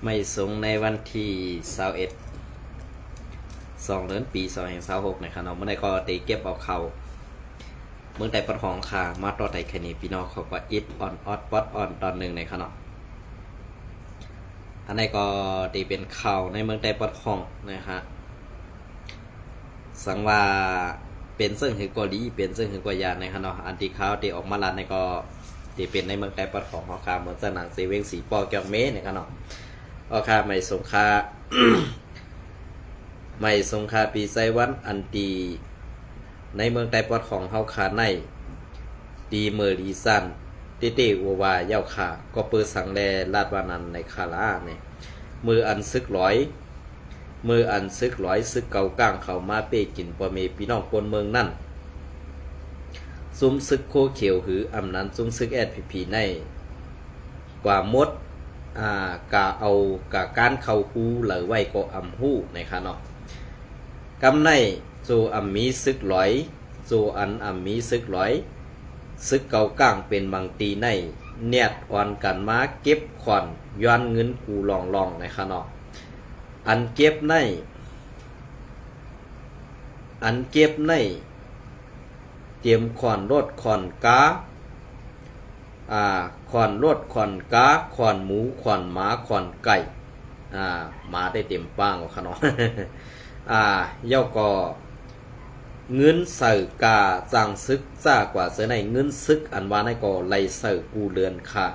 ไม่สงในวันที่21 2 เดือนปี2526นะครับเนาะเมื่อใดก็ตีเก็บเอาเขาเมื่อใดปะของขามาต่อไต่คณีพี่น้องเขาก็อิดออนออดป๊อดออนตอนหนึ่งในขนาดอันนี้ก็ตีเป็นเข่าในเมืองใดปะของนะฮะสังว่าเป็นซึ่งหือกว่าดีเป็นซึ่งหือกว่ายานในขนาดอันที่เขาตีออกมาลันในก็ตีเป็นในเมืองใดปะของเขาขาเหมือนสนามเซเว่นสีปอเกียวเมในขนาดก็ค่าไม่สงค่า ไม่สงคาปีไซวันอันตีในเมืองไต้ปอดของเฮาคาในดีเมอรีซันเตเตวัววาเย้าขาก็เปิดสังแลลาดวานันในคาลาเนี่ยมืออันซึกร้อยซึกเก่าก้างเขามาเป้กินปอเมพี่น้องคนเมืองนั่นซุ้มซึกโคเขียวหืออำนั้นซุ้มซึกแอดพีในกว่ามดกาเอากาการเข้าหูเหลือไว้ก็อำหูในค่ะเนาะกำในโซอัมมีซึกหลอยโซอันอัมมีซึกหลอยซึกเก่าก้างเป็นบางตีในเนียดอ่อนกันมาเก็บขวัญย้อนเงินกูลองในค่ะเนาะอันเก็บในเตรียมขวัญรถขวัญกาขวัญรถขวัญกาขวัญหมูขวัญหมาขวัญไก่หมาได้เต็มป้างว่าค่ะเนาะ เย้าก็เงินใส่กาจางซึกจ้ากว่าเสือในเงินซึกอันว่าในก็ไล่ใส่กูเรือนค่ะ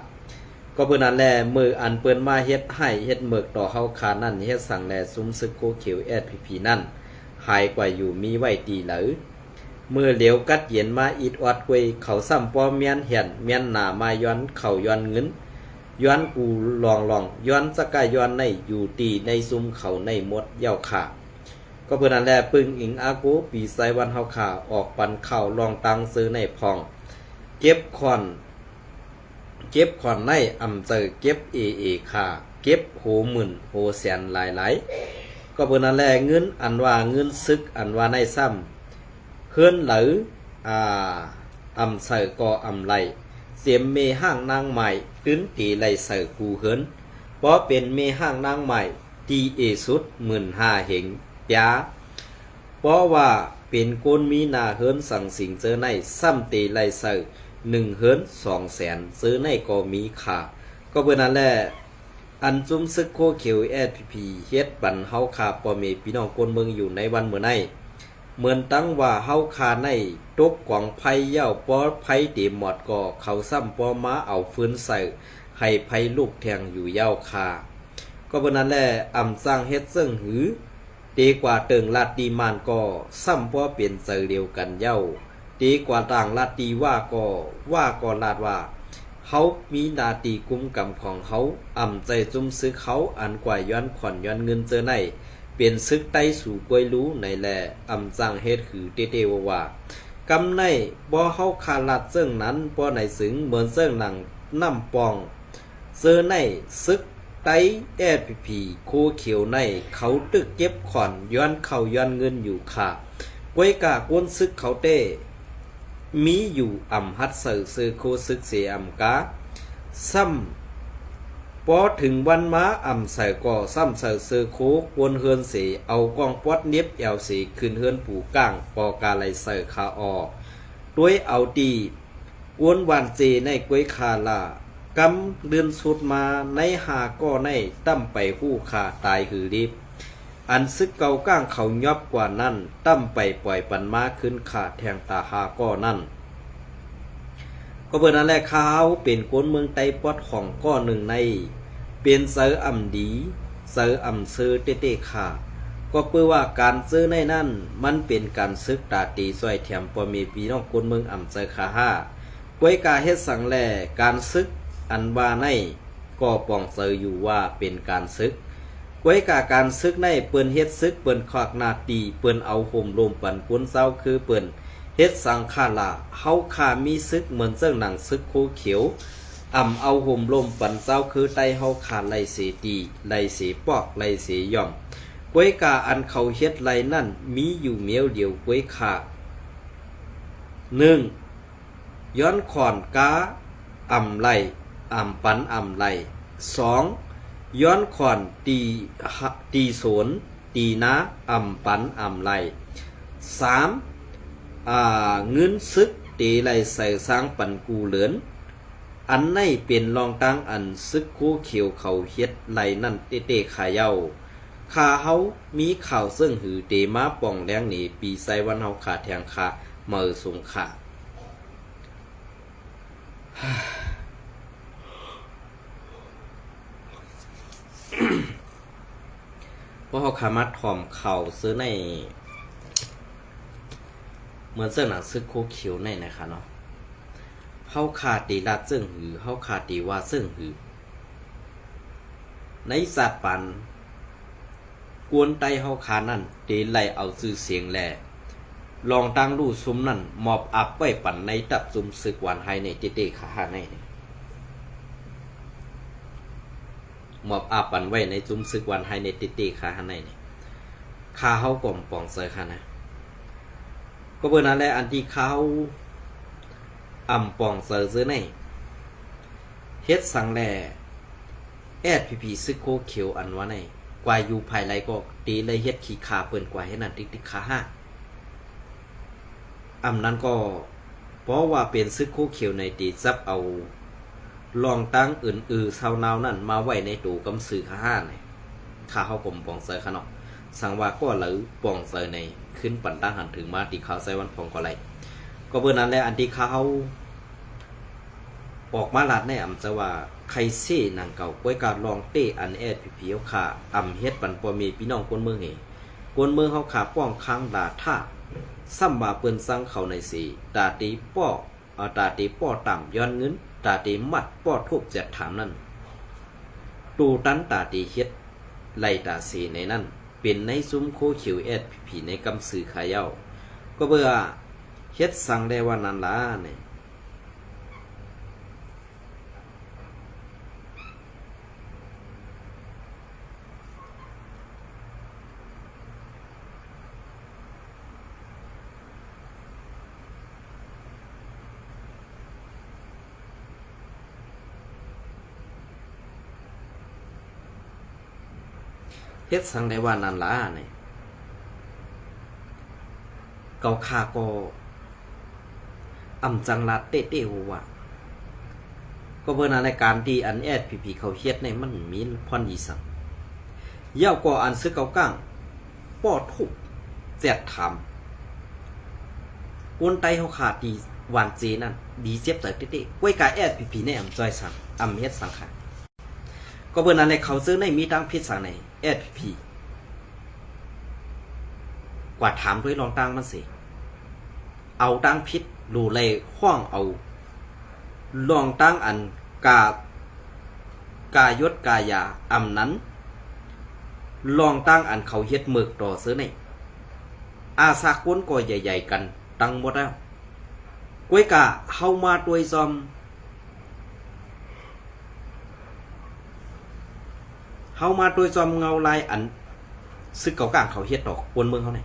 ก็เพื่อนั้นแลมืออันเปิ้นมาเฮ็ดให้เฮ็ดเมือกต่อเฮาคานั่นเฮ็ดสั่งแลซุ้มซึกโคเขียวแอดพีนั่นหายกว่าอยู่มีไว้ดีเหลอมือเหลียวกัดเย็นมาอิดอดเวยเขาซ้ำปอเมียนเหียนเมียนหนามาย้อนเขาย้อนเงินย้อนกูลองย้อนสกายย้อนในอยู่ตีในซุ้มเขาในมดเย้าขาก็เพื่อนั้นแลปึงอิงอากูปีไซวันเฮาขาออกปันเข่าลองตังซื้อในพองเก็บขอนในอำเจอเก็บเอขาเก็บโหหมื่นโหแสนหลายก็เพื่อนั้นแลเงินอันว่าเงินซึกอันว่าในซ้ำเฮือนเหลืออำเสอก็อำไรเสียมเมห้างนางใหม่ตื้นตีไหลเสอกูเฮือนเพราะเป็นเมห้างนางใหม่ตีสุด15,000เหงยาเพราะว่าเป็นคนมีนาเฮิรนสั่งสิงเจอในซ้ำตีไลเซอร์1เฮิรน200,000ซื้อในก็มีขาก็เพื่อนั้นแหละอันจุ้มซึกโคเขียวพีเฮ็ดบันเฮาคาปอเมพี่น้องคนเมืองอยู่ในวันเมื่อในเหมือนตั้งว่าเฮาคาในตกกวางไผเย้าปอไผเดหมอดก็เขาซ้ำปอมาเอาฟื้นใส่ให้ไผลูกแทงอยู่เย้าคาก็เพื่อนั้นแหละอำสร้างเฮ็ดซึ่งหือดีกว่าเติงลาดดีมานก็ซ้ำว่าเปลี่ยนเจอเดียวกันเย้าดีกว่าต่างลาดดีว่าก็ลาดว่าเฮามีนาตีกุมกำของเฮาอ่ำใจจุ้มซึกเขาอันกว่าย้อนขวัญย้อนเงินเจอในเปลี่ยนซึกใต้สู่กวยรู้ในแลอ่ำจังเฮ็ดคือเตว่ากำในบ่เฮาคาลัดเซิงนั้นบ่ไหนสึงเหมือนเซิงหนังน้ำปองเจอในซึกไต้แอดพีโคเขียวในเขาตึกเก็บขอนย้อนเขาย้อนเงินอยู่ค่ะกวยกากวนซึกเขาเต้มีอยู่อ่ำฮัดเสือซื้อโคซึกเสียอ่ำกาซ้ำพอถึงวันม้าอ่ำใส่ก่อซ้ำเสือซื้อโคกวนเฮือนเสียเอากองปอดเน็บแอวสีขึ้นเฮือนผูก้างปอกาไลเสือคาออด้วยเอาดีกวนวันเจในกวยคาลากำเดือนสุดมาในหาก็ในตั้มไปหู้ขาตายหือรีบอันซึกเก่าก้างเขายอบกว่านั้นตั้มไปปล่อยปันมาขึ้นขาแทงตาหาก็นั่นก็เปิดนั่นแหละเขาเป็นคนเมืองไต้ปอดของก้อหนึ่งในเป็นเซออ่ำดีเซออ่ำซื้อเต้ขาก็เพื่อว่าการซื้อในนั่นมันเป็นการซึกตาตีซอยแถมปอมีพี่น้องคนเมืองอ่ำเซอขาห้ากวยกาเฮ็ดสังแลการซึกอันว่าในก็ปองเซออยู่ว่าเป็นการซึกไว้กาการซึกในเปิ้นเฮ็ดซึกเปิ้นขวากนาตีเปิ้นเอาห่มลมปันปุ้นเศร้าคือเปิ้นเฮ็ดสังฆาละเฮาคามีซึกเหมือนเจ้าหนังซึกโคเขียวอ่ำเอาห่มลมปันเศร้าคือไตเฮาคาไลเสตีไลเสปอกไลเสย่อมไว้กาอันเขาเฮ็ดไลนั่นมีอยู่เมียวเดียวไว้คา1ย้อนขอนกาอ่ำไลอ่ำปันอ่ำไล2 ย้อนขอนตีสวนตีนาอ่ำปันอ่ำไหล3เงินซึกตีไหลใส่สร้างปันกูเหลือนอันในเป็นรองตั้งอันซึกคู่เขียวเขาเฮ็ดไหลนั่นเตะขาเย้าขาเฮามีข่าวซึ่งหือเตมาป่องแรงหนีปีไซวันเฮาขาแทงขาเมือสงขาเพราะเขาขามัดถ่อมเข่าซื้อในเหมือนเสื้อหนังซึกโคเขียวในนะคะเนาะเขาขาดตีลาดซึ่งหือเขาขาดตีว่าซึ่งหือในสัตว์ปันกวนไตเขาขานั่นตีไหลเอาซื้อเสียงแหล่ลองตั้งรูซุ้มนั่นมอบอับไว้ปั่นในตับซุมศึกวันไฮในเตะขาในมอบอาปันไว้ในจุ้มซึกวันไฮในติตีขาหันในนี่ขาเขากลมป่องเสยค่ะนะก็เบอร์นั้นแหละอันที่เขาอ่ำป่องเสยซื้อในเฮ็ดสังแลพีซึกโคเขียวอันว่าในกว่าอยู่ภายไรก็ตีเลยเฮ็ดขี้ขาเปิ่นกว่าให้นั่นติขาห้าอ่ำนั้นก็เพราะว่าเป็นซึกโคเขียวในตีซับเอาลองตั้งอื่นๆชาวนาวนั่นมาไว้ในตู้กำสือข้าเนี่ยข้าเขากลมปองเซยขนอกสั่งว่าก็หรือปองเซยในขึ้นปั่นตั้งหันถึงมาตีเขาใส่วันพองก็ไรก็เบื่อนั้นแหละอันที่เขาออกมาลาดในอ่ำจะว่าใครเซ่นางเก่าก้วยการลองเต้อันพีเขาขาอ่ำเฮ็ดปั่นปอมีพี่น้องกวนเมืองเหกวนเมืองเขาขาป้องค้างดาท่าซ้ำว่าเปิ้นสั่งเขาในสีตาตีป้อตาตีป้อต่ำย้อนเงินตาตีมัดป้อทุบเจ็ดถามนั่นตูตันตาตีเฮ็ดไล่ตาสีในนั่นเป็นในซุ้มโคคิวพีในกำสือขายาวก็เบื่อเฮ็ดสั่งได้ว่านันล่ะเนี่ยเฮ็ดสั่งได้ว่านันล่ะเนี่ยเกาคาก็อ่ำจังลัดเต้ๆหัวก็เบิ่นรายการที่อันพีเขาเฮ็ดในมันมีพรอีสังยาวกว่าอันซื้อเกาก้างป้อทุบแจดถามกวนไตเขาขาดดีหวานเจนั่นดีเจ็บแต่เต้ๆไว้กาพีในอ่ำจอยสั่งอ่ำเฮ็ดสังค่ะก็เบิ่นในเขาซื้อในมีตั้งพิษสั่งในพีกว่าถามด้วยลองตั้งมันสิเอาตั้งพิษดูเลยห้องเอาลองตั้งอันกายศกายาอำนั้นลองตั้งอันเขาเฮ็ดหมึกต่อซื้อในอาซากวนก็ใหญ่ๆกันตั้งหมดแล้วก้วยกะเฮามาด้วยซอมเงาลายอันซึกเก่ากลางเขาเฮ็ดดอกวนเมืองเขาไหน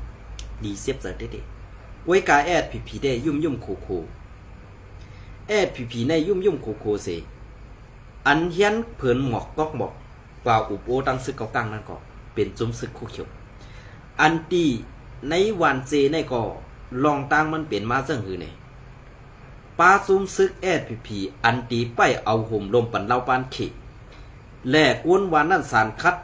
ดีเสียบเสร็จเด็ดๆไว้กาพีได้ยุ่มโคพีในยุ่มโคเสอันเฮียนเผินหมอกก๊อกหมอกกว่าอุปโอตั้งซึกเก่ากลางนั่นก็เป็นจุ้มซึกโคเขียวอันตีในวันเจในก็ลองตั้งมันเป็นมาเสื่องหือเนี่ยป้าซุ่มซึกพีอันตีไปเอาห่มลมปั่นเล่าปานเขแหล่กวนวานนั่นสารคัด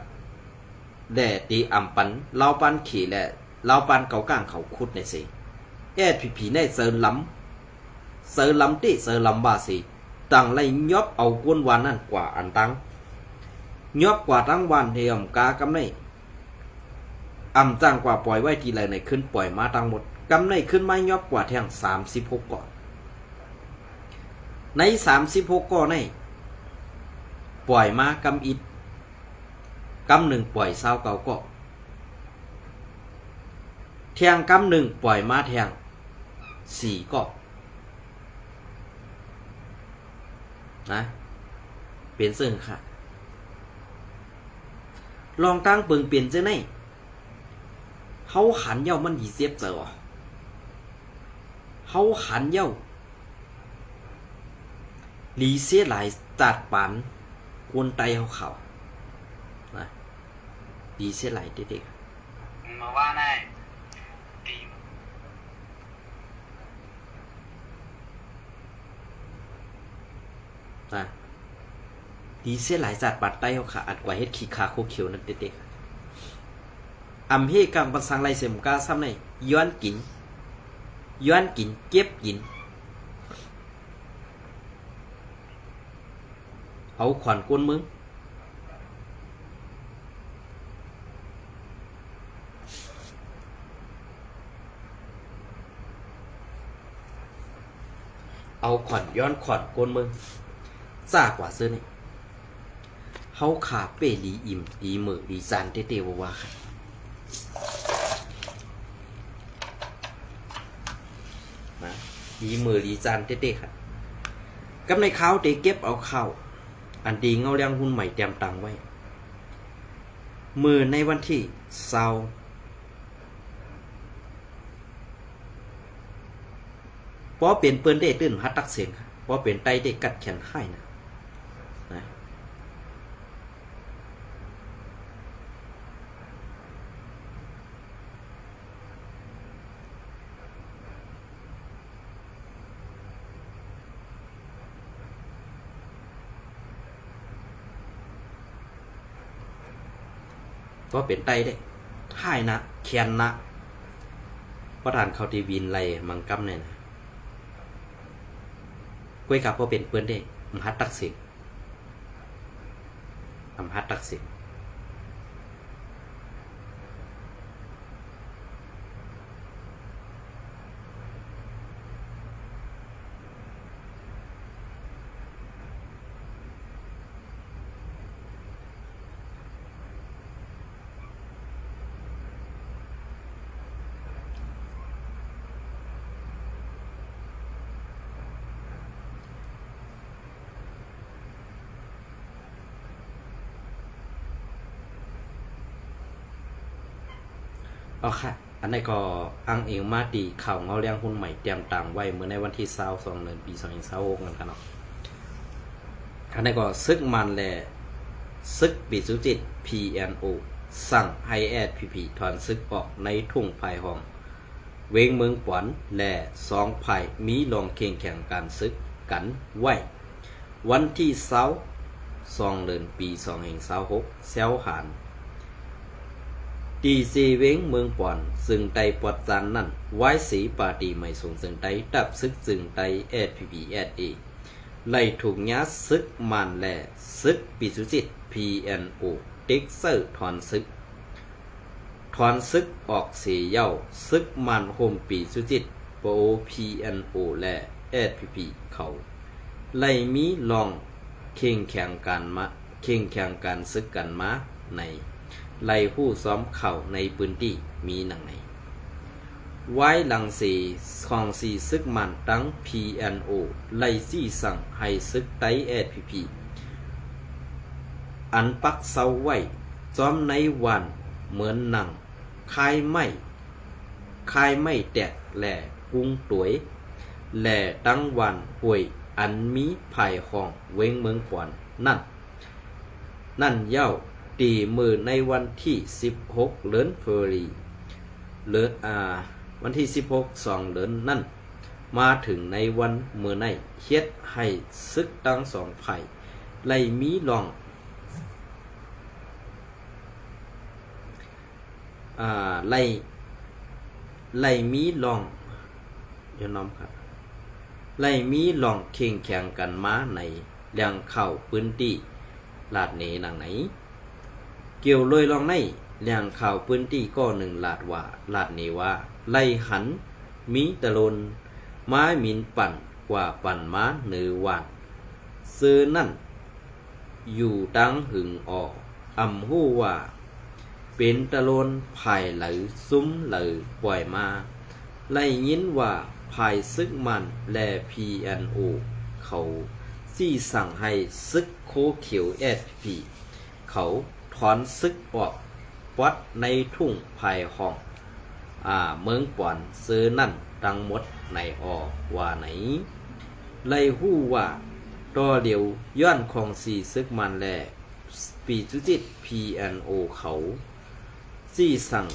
แหล่ตีอ่ำปันเล่าปานเขแหล่เล่าปานเก่ากลางเขาคุดในสิพีในเซิร์ล้ำติเซิร์ล้ำบาสิต่างไล่ยอบเอากวนวานนั่นกว่าอันตั้งยอบกว่าตั้งวันเทียมกากำในอ่ำจ้างกว่าปล่อยไว้ทีไรในขึ้นปล่อยมาตั้งหมดกำในขึ้นไม้ยอบกว่าแทง36ก่อนใน36ก่อนในปล่อยมากำอิดกำหนึ่งปล่อยเศร้าเก่าก็แทงกำหนึ่งปล่อยมาแทง4ก็นะเป็นซึ่งค่ะลองตั้งเปิงเปลี่ยนเจ้าไหนเขาขันเย้ามันดีเสียบเจอเขาขันเย้าลีเสียหลายจัดปันกวนไตเขา ดีเสียหลายเด็กมาว่าแน่ดีนะดีเสียหลายจัดปัดใต้เขาขาอัดกว่าเฮ็ดขี้ขาโคเขียวนั่นเด็กๆอำเฮกังปันสังไรเสมกาซ้ำในย้อนกินเก็บกินเอาขวัญกวนมึงเอาขวัญย้อนขวัญกวนมึงซ่ากว่าซื้อนี่เฮาขาเป้ลีอิ่มดีมือดีจานเต้ๆว่าค่ะนะดีมือดีจานเต้ๆค่ะกับในข้าวเตเก็บเอาข้าวอันดีเงาเลี้ยงหุ้นใหม่เตรียมตังไว้มือในวันที่เศร้าเพราะเปลี่ยนเปิ้นได้ตื่นฮัดตักเสียงเพราะเปลี่ยนไตได้กัดแขนให้นะเพราะเป็นไตได้ให้นะแขนนะประธานเขาทีวินไรมังกำเนี่ยนะกล้วยกับพอเป็นเปิ้นได้มหัดตักเสียงมหัดตักเสียงเอาค่ะอันนี้ก็อ้างเองมาดีข่าวเงาเลี้ยงหุ้นใหม่เตรียมต่างไว้เมื่อในวันที่22เดือนปี2026นั่นครับเนาะอันนี้ก็ซึกมันแลซึกปีสุจิต PNO สั่งให้แอดพีพีถอนซึกออกในทุ่งภายห้องเวงเมืองปวนและ2ภัยมีลองเคียงแข่งการซึกกันไว้วันที่22เดือนปี2026เซลหานดีซีเวงเมืองปอนซึ่งไตปวดจานนั่นไว้สีปาตีไม่สูงซึ่งไตดับซึกซึ่งไตเอสพีพีเอสเอไล่ถูกยัดซึกมันแหล่ซึกปีสุจิต PNO เด็กเซอร์ถอนซึกออกเสียเย้าซึกมันโฮมปีสุจิตโป PNO และเอสพีพีเขาไล่มีลองเข่งแข่งการซึกกันมาในไล่ผู้ซ้อมเข่าในพื้นที่มีหนังไหนไว้หลังสีของสีซึกมันตั้ง PNO ไล่ซี่สั่งให้ซึกไตเอสพีพีอันปักเสาไว้ซ้อมในวันเหมือนหนังคายไม่แตกแหล่กุ้งตวยแหล่ตั้งวันป่วยอันมีภายห้องเวงเมืองขวัญนั่นเย้าตีมือในวันที่16เดือนเฟบรุรีวันที่16 2เดือนนั่นมาถึงในวันมือในเฮ็ดให้ซึกตั้ง2ภัยไล่มีลองไล่มีลองอย่าน้อมครับไล่มีลองเข่งแข่งกันมาในเรื่องเข้าพื้นที่ลาดเนหนังไหนเกี่ยวเลยลองในเรื่องข่าวพื้นที่ก็หนึ่งลาดเนว่าไล่หันมีตะลนไม้มินปั่นกว่าปั่นม้าเนือวานซื้อนั่นอยู่ดังหึงออกหู้ว่าเป็นตะลนภายไหลซุ้มไหลปล่อยมาไล่ยินว่าภายซึกมันและ PNO เขาซี่สั่งให้ซึกโคเขียว SP เขาถอนซึกออกวัดในทุ่งภายห้องเมืองป่อนซื้อนั่นดังหมดในว่าไหนไล่หู้ว่าต่อเดียวย้อนของสีซึกมันและปีจุจิต PNO เขา จี้สั่ง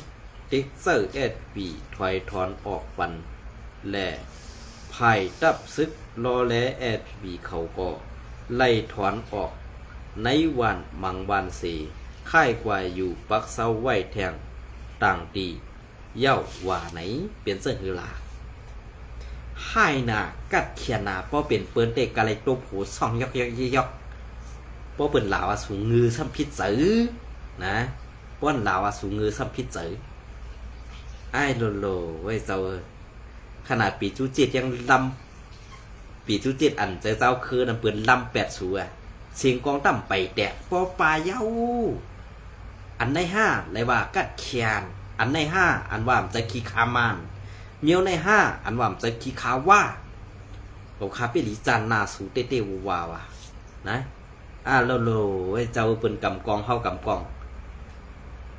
ติ๊กเซอร์ปีถอยถอนออกปันและภายตับซึกรอแลปีเขาก็ไล่ถอนออกในวันมังวันสีค่ายกว่าอยู่ปักเศร้าไหวแทงต่างตีเย้าว่าไหนเป็นเสื้อหือลาให้นากัดเขียนนาป้อเป็นเปิ้นเตกอะไรตัวโผซ่องยอกป้อเปิ้นลาวสูงงือซ้ำพิษสือนะป้อนลาวสูงงือซ้ำพิษสือไอ้โลไว้เจ้าขนาดปีจูเจ็ดยังลำปีจูเจ็ดอันเจ้าคือน้ำเปิ้นลำ8สัวเสียงกองต่ำไปแตะป้อปลาเย้าอันใน5เลยว่ากัดเขียนอันใน5อันว่าจะขี้คามานเมียวใน5อันว่าจะขี้ขาว่าเขาคาเปริจานนาสูเตเตววาวะนะโลไอ้เจ้าเปิ้นกำกองเฮากำกอง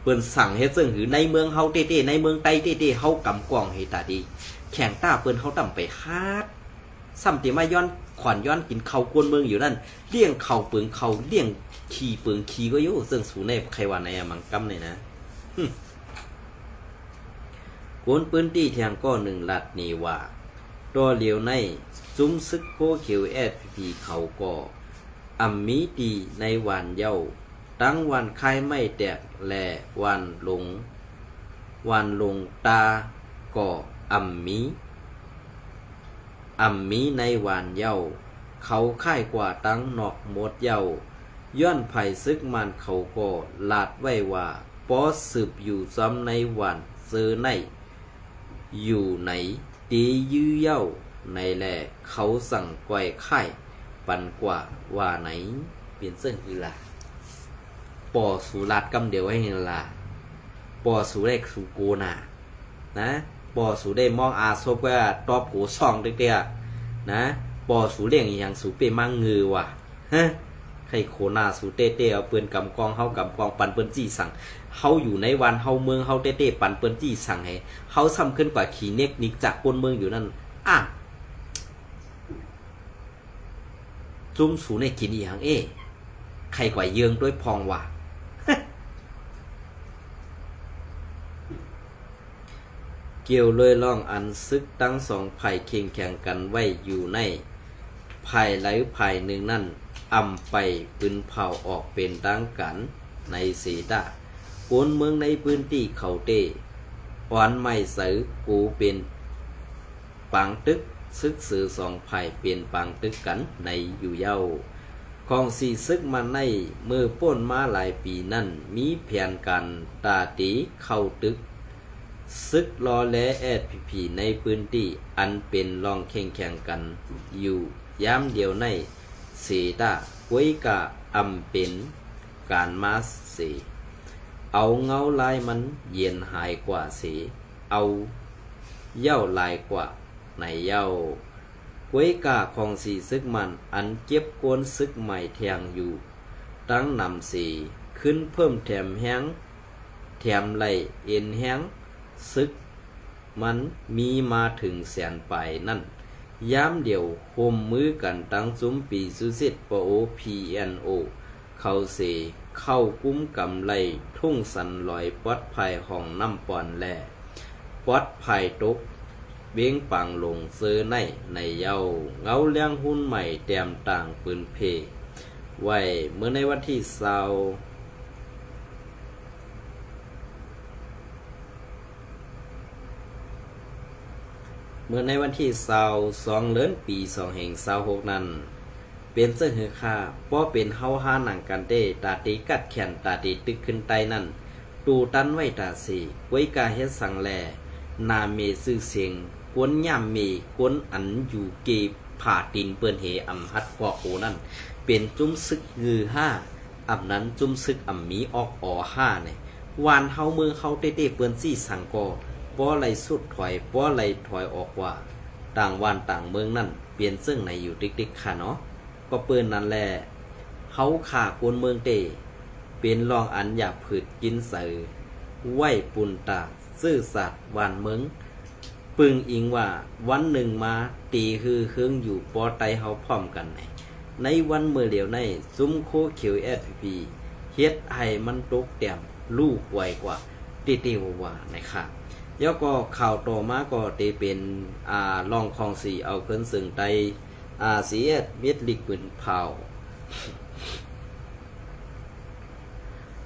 เปิ้นสั่งเฮ็ดซึ่งหือในเมืองเฮาเตในเมืองไตเตเฮากำกองให้ตาดีแข่งต้าเปิ้นเฮาต่ำไปฮาดซ้ำติมาย้อนขวัญย้อนกินข้าวกวนเมืองอยู่นั่นเลี้ยงข้าวเปิงข้าวเลี้ยงขี้เปิงขี้ก็อยู่ซึ่งสูในใครว่าในมังกำนี่นะกวนปืนตี้เทียงก็1ลัดนี่ว่าตัวเหลียวในซุ้มซึกโคเขียวพีเขาก็มีดีในวันเย้าตั้งวันคายไม่แตกแลวันลงตาก็มีในวันเย้าเขาค่ายกว่าตั้งนอกหมดเย้าย้อนไผ่ซึกมันเขาก็ลาดไว้ว่าปอสืบอยู่ซ้ำในวันเซอในอยู่ไหนตียื้อเย้าในแลเขาสั่งไกวค่ายปันกว่าว่าไหนเปลี่ยนเส้นคือละปอสูลาดกำเดียวให้ละปอสูได้สูโกนานะปอสูได้มองอาซบว่าตอบหูซองเด็กๆนะปอสูเลี้ยงอย่างสูเปมังงือว่ะฮะใครโคนาสูเต้เอาปืนกำกองเฮากำกองปันเปิ้นจี้สั่งเฮาอยู่ในวันเฮาเมืองเฮาเต้ปันเปิ้นจี้สั่งให้เฮาซ้ำขึ้นกว่าขี่เนกนิกจากคนเมืองอยู่นั่นจุ้มสูในกินอีหยังใครกว่าเยืองด้วยพองว่ะเกี่ยวเลยล่องอันซึกตั้งสองไผ่เคียงแข่งกันไว้อยู่ในไผ่ไหลไผ่หนึ่งนั่นไปปืนเผาออกเป็นดังกันในสีดาโกนเมืองในพื้นที่เขาเตอ่อนไม่เสือกูเป็นปังตึกซึกสื่อสองไผ่เปลี่ยนปังตึกกันในอยู่เย้าของสีซึกมาในเมื่อป้นมาหลายปีนั่นมีแผนการตาตีเข้าตึกซึกรอแลพีในพื้นที่อันเป็นรองแข่งกันอยู่ย้ำเดียวในเสดาก้วยกะเป็นการมาเสเอาเงาลายมันเย็นหายกว่าเสเอาเย้าลายกว่าในเย้าก้วยกะของสีซึกมันอันเก็บโกนซึกใหม่แทงอยู่ตั้งนำสีขึ้นเพิ่มแถมแห้งแถมไหลเอ็นแห้งซึกมันมีมาถึง100,000 ไปนั่นย้ำเดียวโฮมมือกันตั้งซุ้มปีสุสิตปโอพีเอ็นโอเข้าเสเข้ากุ้มกำไลทุ่งสันลอยปอดภัยห้องน้ำปอนแลปอดภัยตกเบี้ยงปังลงเสื้อในเย้าเงาเลี้ยงหุ้นใหม่แต้มต่างปืนเพไว้เมื่อในวันที่22 เดือนปี2526นั้นเป็นเสื้อหือค่าป้อเป็นเฮาห้าหนังกันเต้ตาตีกัดแขนตาตีตึกขึ้นไตนั่นตูตันไว้ตาสีไว้กาเฮ็ดสังแลนาเมซื่อเสียงกวนย่ำเมกวนอันอยู่เกผ่าตินเปิ้นเหหัดกว่าโอนั่นเป็นจุ้มซึกงือ5นั้นจุ้มซึกมีออก5เนี่ยวานเฮาเมืองเฮาเต้เปิ้นซี่สังกอป้อไหลสุดถอยป้อไหลถอยออกว่าต่างวันต่างเมืองนั่นเปลี่ยนซึ่งในอยู่ติ๊กๆค่ะเนาะก็เปิ้นนั่นแหละเฮาขาโกนเมืองเตเป็นรองอันอยากผืดกินเสือไหวปุ่นตาซื่อสัตว์วันเมืองปึงอิงว่าวันหนึ่งมาตีคือเครื่องอยู่ปอไตเฮาพร้อมกันในวันเมื่อเหลียวในซุ้มโคเขียวพีเฮ็ดให้มันตกแต้มลูกไวกว่า ติว่านะครับแล้วก็ข่าวต่อมาก็เตเป็นรองคองสีเอาเคินซึ่งไตเสียเวียดลิกปืนเผา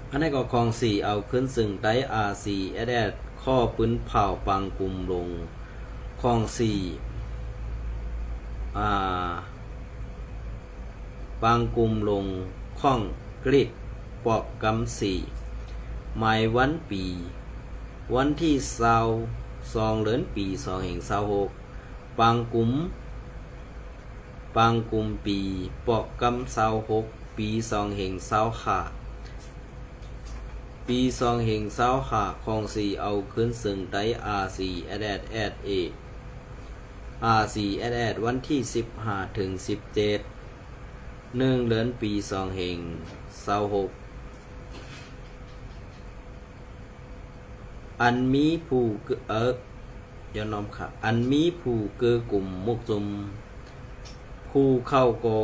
อันนี้ก็คองสีเอาขึ้นซึ่งไตสีแอดข้อปืนเผาปังกลุ่มลงคองสีปังกลุ่มลงข้องกริดปอกกำสีหมายวันปีวันที่22 เดือนปี2526ปังกลุ่มปีปอกกำ26ปี2525ปี2525ของสีเอาขึ้นซึ่งไดRC RCวันที่15ถึง17 1 เดือนปี2526อันมีผู้ย้อนน้อมค่ะอันมีผู้เกือกลุ่มมุกจุมผู้เข้ากอ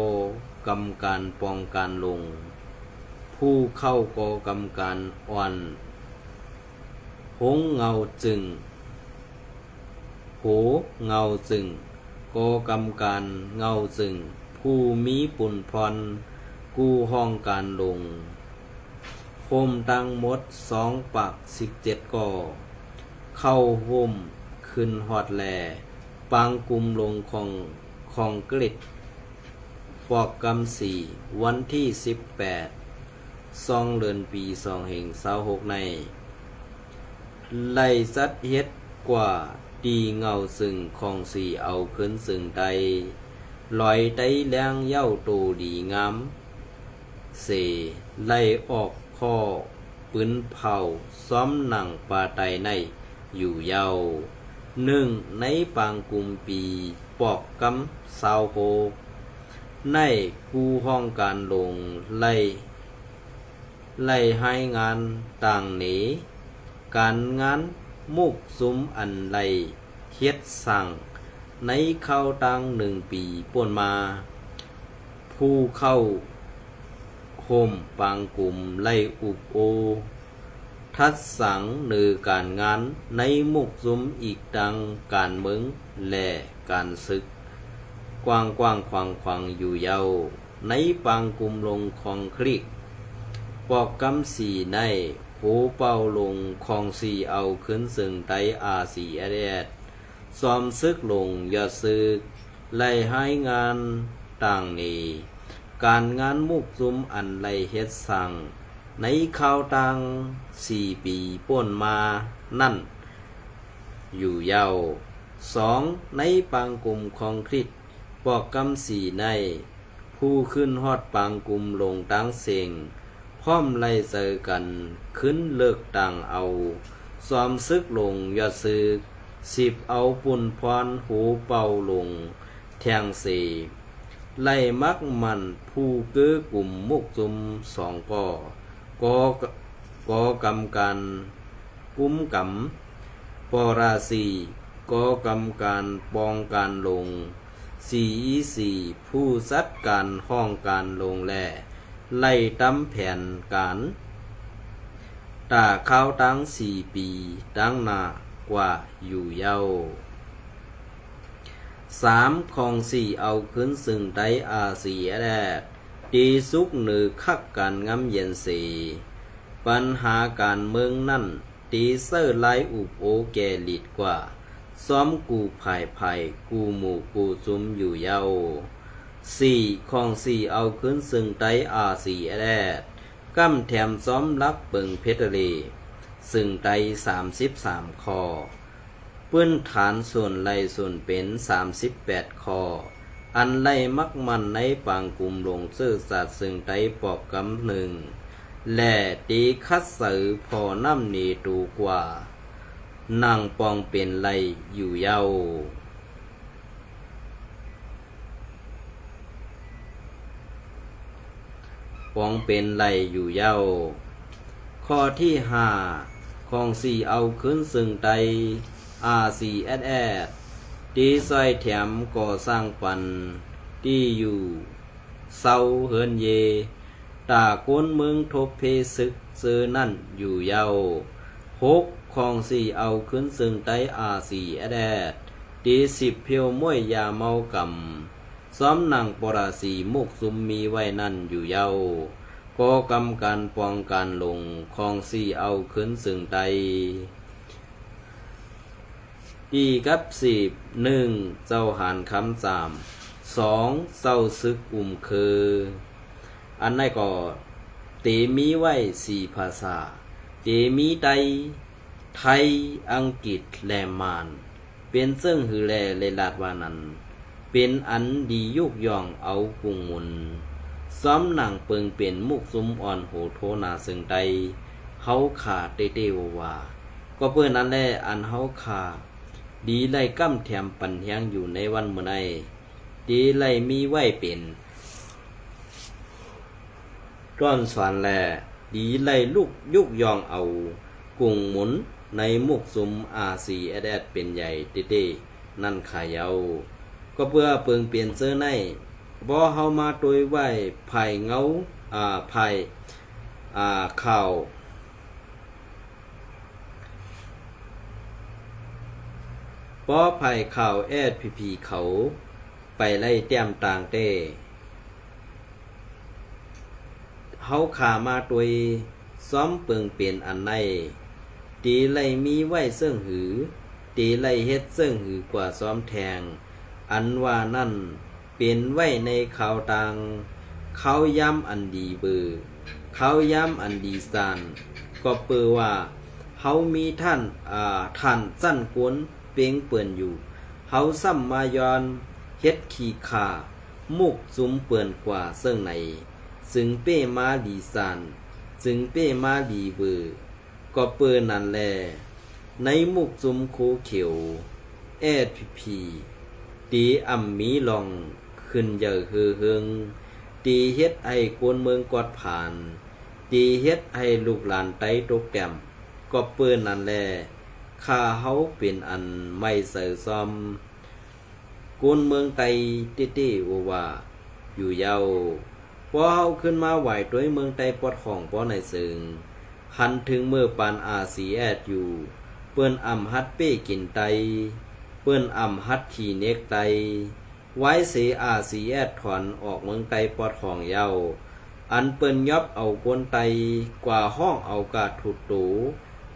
กำการป้องกันลงผู้เข้ากอกำการอ่อนหงเงาจึงโหเงาจึงกอกำการเงาจึงผู้มีปุ่นพรกู้ห้องการลงโฮมตั้งหมด2 ปัก 17 ก่อเข้าโฮมขึ้นฮอดแลปังกลุ่มลงของกริดปอกกำสีวันที่18 2 เดือนปี2526ในไล่สัดเฮ็ดกว่าดีเงาซึ่งของสีเอาขึ้นซึ่งใดลอยไตแรงเย้าโตดีงามเสไล่ออกข้อปืนเผาซ้อมหนังปาไตในอยู่เยา1ในปางกุมปีปอกกำ26ในกูห้องการลงไล่ให้งานต่างหนีการงานมุกสุมอันไล่เฮ็ดสั่งในเข้าตั้ง1 ปีป่นมาผู้เข้าโฮมปางกลุ่มไล่อุบโอทัดสังหนือการงานในมุกสุมอีกดังการเมืองและการศึกกว้างขวางอยู่เยาในปางกลุ่มลงของคลิกปอกกำสีในโหเป่าลงของสีเอาขึ้นซึ่งไตRCซ้อมซึกลงอย่าซึกไล่ให้งานต่างนี้การงานมุกซุมอันไล่เฮ็ดสั่งในข่าวต่าง4 ปีป่นมานั่นอยู่เยา2ในปางกลุ่มของคริสปอกกำสีในผู้ขึ้นฮอดปางกลุ่มลงตั้งเสียงพร้อมไล่เจอกันขึ้นเลิกต่างเอาซ้อมซึกลงยอดซึก10เอาปุ่นพรหูเป่าลงแทงเสไล่มักมันผู้เกือกลุ่มมุกจุม2ก่อกำการกุ้มกำปราสีก่อกำการปองการลง4ผู้จัดการห้องการลงแลไล่ตำแผนการตาข้าวตั้ง4 ปีดังหนากว่าอยู่เยา3ของ4เอาขึ้นซึ่งไดRCดีสุกหนือคักการงำเย็นสีปัญหาการเมืองนั่นตีเซอร์ไลอุบโอแกลิดกว่าซ้อมกูไผ่กูหมู่กูจุมอยู่เยา4ของ4เอาขึ้นซึ่งไดRCกำแถมซ้อมรักเปิงเพชรเลซึ่งได33 คอปื้นฐานส่วนไล่ส่วนเป็น38 คออันไล่มักมันในปางกลุ่มลงซื่อสัตว์ซึ่งไดปอกกำ1และตีคัดสือพอน้ำนีดูกว่านั่งปองเป็นไล่อยู่เยาปองเป็นไล่อยู่เยาข้อที่5ของ4เอาขึ้นซึ่งไดRCดีซอยแถมก่อสร้างปันที่อยู่เศร้าเฮินเยตาก้นเมืองทบเพศึกเซอนั่นอยู่เยา 6ของ4เอาขึ้นซึ่งไตอาสีแอดแอดตี10เพียวม้วยยาเมากำซ้อมหนังปราสีมุกซุมมีไว้นั่นอยู่เย้าก็กำการปองการลงของ4เอาขึ้นซึ่งไตอีกับ10 1เจ้าหานคำ3 2เจ้าซึกคืออันนั้นก็เตมีไว้4ภาษาเตมีไตไทยอังกฤษและมานเป็นซึ่งหือแลเลยลาดว่านั้นเป็นอันดียุกย่องเอากุงมุนซ้อมหนังเปิงเป็นมุกซุมอ่อนโหโทนาซึ่งใดเฮาขาเตเตว่าก็เพื่อนั้นแหละอันเฮาขาดีไล่กั้มแถมปันเฮียงอยู่ในวันมื้อใดดีไล่มีไว้เป็นร้อนสวนแลดีไล่ลูกยุกย่องเอากุงหมุนในมุกซุมอาซีแอดแอดเป็นใหญ่เต้ๆนั่นขายเอาก็เพื่อเปิงเปลี่ยนเสื้อในบ่เฮามาโดยไว้ภายเงาภายข่าวบ่ภายข่าวแอดพีเขาไปไล่แต้มต่างเต้เฮาขามาโดยซ้อมเปิงเปลี่ยนอันในตีไล่มีไว้เสื่องหือตีไล่เฮ็ดเสื่องหือกว่าซ้อมแทงอันว่านั่นเป็นไว้ในข่าวต่างเขาย้ำอันดีเบอร์เขาย้ำอันดีสานก็เปือว่าเฮามีท่านสั้นกวนเปียงเปื่อนอยู่เฮาซ้ำมายอนเฮ็ดขี้ขามุกซุมเปื่อนกว่าเสื่องไหนซึ่งเป้มาดีสานซึ่งเป้มาดีเบอร์ก็เปิดนั่นแลในมุกซุมโคเขียวแอดพีตีอ่ำมีลองขึ้นเยอะเฮืองตีเฮ็ดไอ้กวนเมืองกอดผ่านตีเฮ็ดให้ลูกหลานไต้ตกแต้มก็เปิดนั่นแลข้าเฮาเป็นอันไม่เสือซ้อมกวนเมืองไต้เต้ๆว่าอยู่เยาพอเฮาขึ้นมาไหวด้วยเมืองไต้ปอดของป้อในซึ่งหันถึงเมื่อปานอาสีแอดอยู่เปิ้นอ่ำฮัดเป้กินไตเปิ้นอ่ำฮัดขี่เนกไตไว้เสอาสีแอดถอนออกเมืองไตปอดของเยาอันเปิ้นยอบเอากวนไตกว่าห้องเอากาถุดตู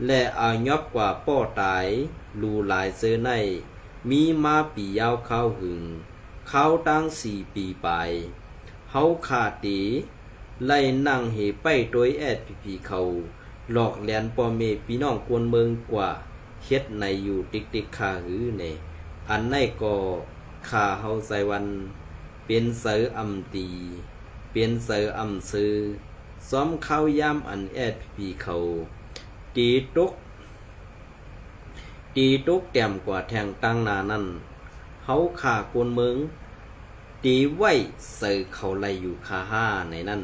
และเอายอบกว่าป้อตายลูหลายเซอในมีมาปียาวเข้าหึงเข้าตั้ง4 ปีไปเฮาขาดตีไล่นั่งเหไปโดยแอดพีเขาหลอกแหลนปอเมพี่น้องกวนเมืองกว่าเฮ็ดในอยู่ติ๊กคาหือเนอันในก็ขาเฮาใส่วันเป็นเสืออำตีเป็นเสืออำซื้อซ้อมเข้ายามอันแอดพีเขาตีตุกแต้มกว่าแทงตั้งนานั้นเฮาขากวนเมืองตีไว้เสือเขาไล่อยู่คาห้าในนั้น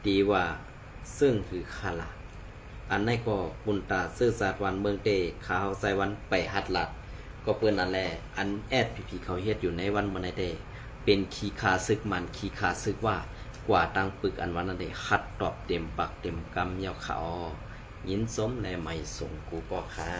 ตีว่าซึ่งคือคาละอันนั้นก็ปุนตาซื่อสาดวันเมืองเตขาเฮาใส่วันไปหัดลัดก็เปิ้นอันแลอันแอดพีเขาเฮ็ดอยู่ในวันเมื่อไหร่เตเป็นขี้คาซึกมันขี้คาซึกว่ากว่าตังปึกอันวันนั้นเตคัดตอบเต็มปากเต็มกำยาวขายินสมในไม่ส่งกูก็ค่ะ